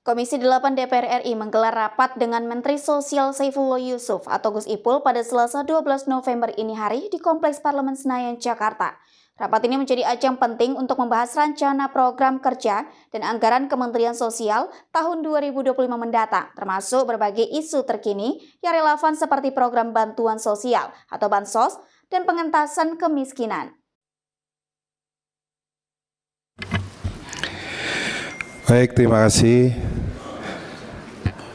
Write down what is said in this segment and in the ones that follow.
Komisi 8 DPR RI menggelar rapat dengan Menteri Sosial Saifullah Yusuf atau Gus Ipul pada Selasa 12 November ini hari di Kompleks Parlemen Senayan, Jakarta. Rapat ini menjadi ajang penting untuk membahas rencana program kerja dan anggaran Kementerian Sosial tahun 2025 mendatang, termasuk berbagai isu terkini yang relevan seperti program bantuan sosial atau Bansos dan pengentasan kemiskinan. Baik, terima kasih.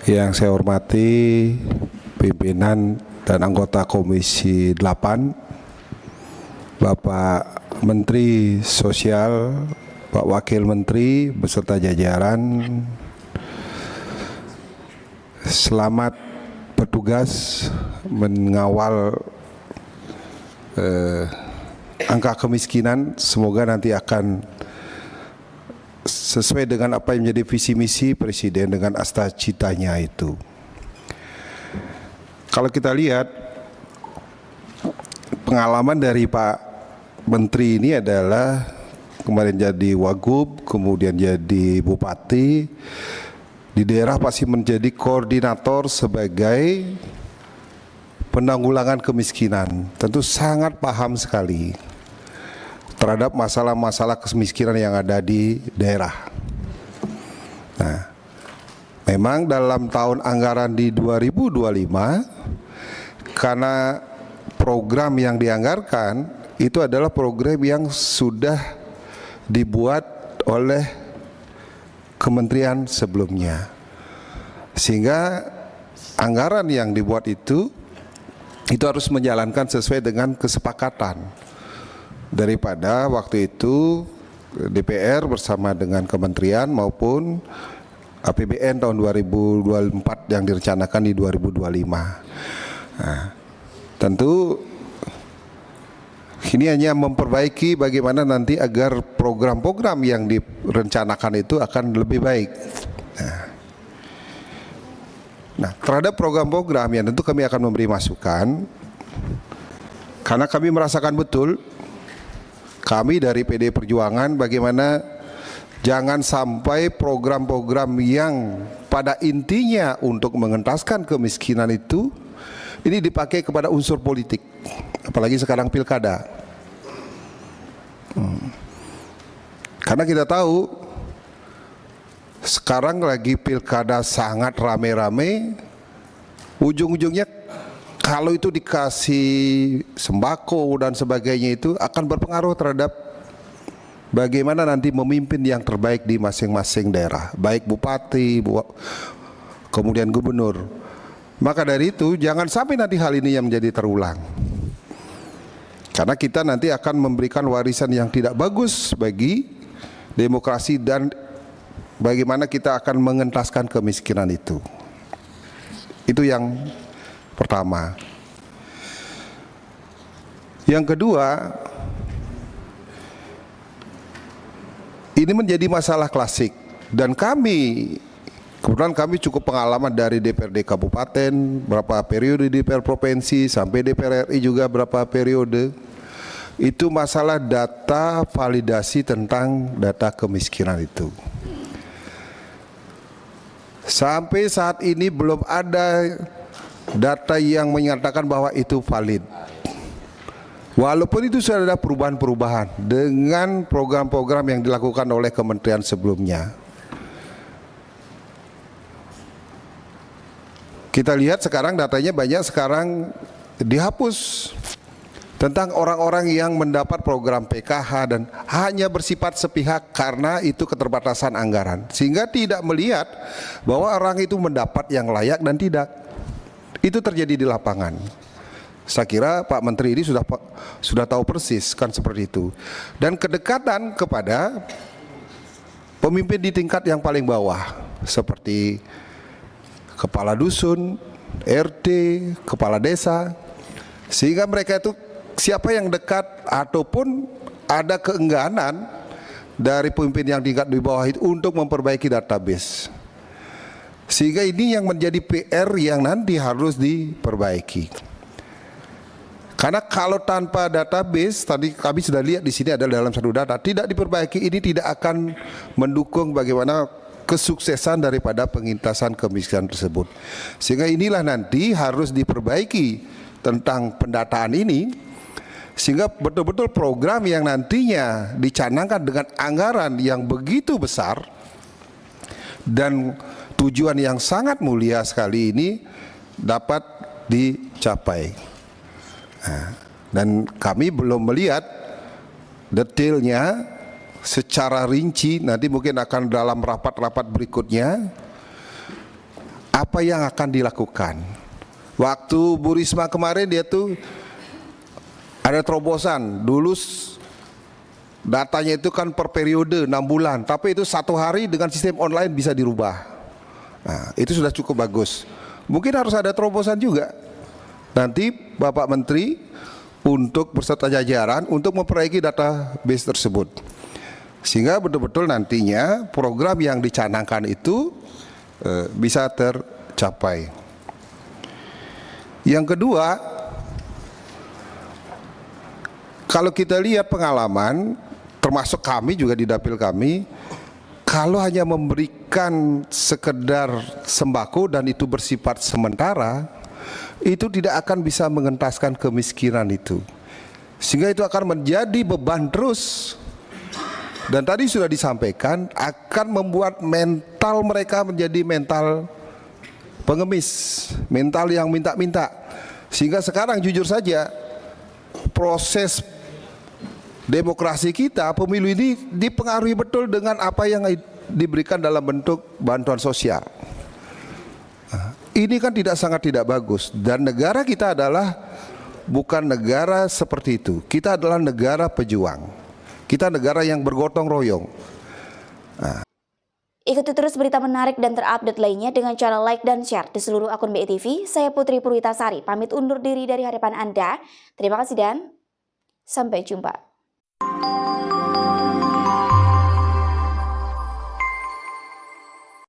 Yang saya hormati pimpinan dan anggota Komisi 8, Bapak Menteri Sosial, Pak Wakil Menteri beserta jajaran. Selamat bertugas mengawal angka kemiskinan. Semoga nanti akan sesuai dengan apa yang menjadi visi misi Presiden dengan asta citanya itu. Kalau kita lihat pengalaman dari Pak Menteri ini adalah kemarin jadi Wagub, kemudian jadi Bupati, di daerah pasti menjadi koordinator sebagai penanggulangan kemiskinan. Tentu sangat paham sekali terhadap masalah-masalah kemiskinan yang ada di daerah. Nah, memang dalam tahun anggaran di 2025, karena program yang dianggarkan itu adalah program yang sudah dibuat oleh kementerian sebelumnya, sehingga anggaran yang dibuat itu harus menjalankan sesuai dengan kesepakatan daripada waktu itu DPR bersama dengan kementerian maupun APBN tahun 2024 yang direncanakan di 2025. Nah, tentu ini hanya memperbaiki bagaimana nanti agar program-program yang direncanakan itu akan lebih baik. Nah, terhadap program-program yang tentu kami akan memberi masukan, karena kami merasakan betul, kami dari PD Perjuangan, bagaimana jangan sampai program-program yang pada intinya untuk mengentaskan kemiskinan itu ini dipakai kepada unsur politik, apalagi sekarang pilkada. Karena kita tahu sekarang lagi pilkada sangat rame-rame, ujung-ujungnya kalau itu dikasih sembako dan sebagainya itu akan berpengaruh terhadap bagaimana nanti memimpin yang terbaik di masing-masing daerah, baik bupati, kemudian gubernur. Maka dari itu jangan sampai nanti hal ini yang menjadi terulang. Karena kita nanti akan memberikan warisan yang tidak bagus bagi demokrasi dan bagaimana kita akan mengentaskan kemiskinan itu. Itu yang pertama. Yang kedua, ini menjadi masalah klasik dan kebetulan kami cukup pengalaman dari DPRD Kabupaten, berapa periode DPR Provinsi sampai DPR RI juga berapa periode. Itu masalah data validasi tentang data kemiskinan itu. Sampai saat ini belum ada data yang menyatakan bahwa itu valid. Walaupun itu sudah ada perubahan-perubahan dengan program-program yang dilakukan oleh kementerian sebelumnya. Kita lihat sekarang datanya banyak sekarang dihapus tentang orang-orang yang mendapat program PKH dan hanya bersifat sepihak karena itu keterbatasan anggaran, sehingga tidak melihat bahwa orang itu mendapat yang layak dan tidak. Itu terjadi di lapangan. Saya kira Pak Menteri ini sudah tahu persis kan seperti itu. Dan kedekatan kepada pemimpin di tingkat yang paling bawah seperti kepala dusun, RT, kepala desa, sehingga mereka itu siapa yang dekat ataupun ada keengganan dari pemimpin yang tingkat di bawah itu untuk memperbaiki database. Sehingga ini yang menjadi PR yang nanti harus diperbaiki. Karena kalau tanpa database, tadi kami sudah lihat di sini adalah dalam satu data, tidak diperbaiki, ini tidak akan mendukung bagaimana kesuksesan daripada pengentasan kemiskinan tersebut. Sehingga inilah nanti harus diperbaiki tentang pendataan ini, sehingga betul-betul program yang nantinya dicanangkan dengan anggaran yang begitu besar dan tujuan yang sangat mulia sekali ini dapat dicapai. Dan kami belum melihat detailnya secara rinci, nanti mungkin akan dalam rapat-rapat berikutnya apa yang akan dilakukan. Waktu Bu Risma kemarin dia tuh ada terobosan, dulu datanya itu kan per periode 6 bulan, tapi itu 1 hari dengan sistem online bisa dirubah. Nah, itu sudah cukup bagus. Mungkin harus ada terobosan juga nanti Bapak Menteri untuk berserta jajaran untuk memperbaiki database tersebut, sehingga betul-betul nantinya program yang dicanangkan itu bisa tercapai. Yang kedua, kalau kita lihat pengalaman, termasuk kami juga di dapil kami, kalau hanya memberikan sekedar sembako dan itu bersifat sementara, itu tidak akan bisa mengentaskan kemiskinan itu, sehingga itu akan menjadi beban terus. Dan tadi sudah disampaikan akan membuat mental mereka menjadi mental pengemis, mental yang minta-minta. Sehingga sekarang jujur saja proses demokrasi kita, pemilu ini dipengaruhi betul dengan apa yang diberikan dalam bentuk bantuan sosial. Ini kan sangat tidak bagus, dan negara kita adalah bukan negara seperti itu. Kita adalah negara pejuang. Kita negara yang bergotong royong. Ikuti terus berita menarik dan terupdate lainnya dengan cara like dan share di seluruh akun BETV. Saya Putri Purwitasari, pamit undur diri dari hadapan Anda. Terima kasih dan sampai jumpa.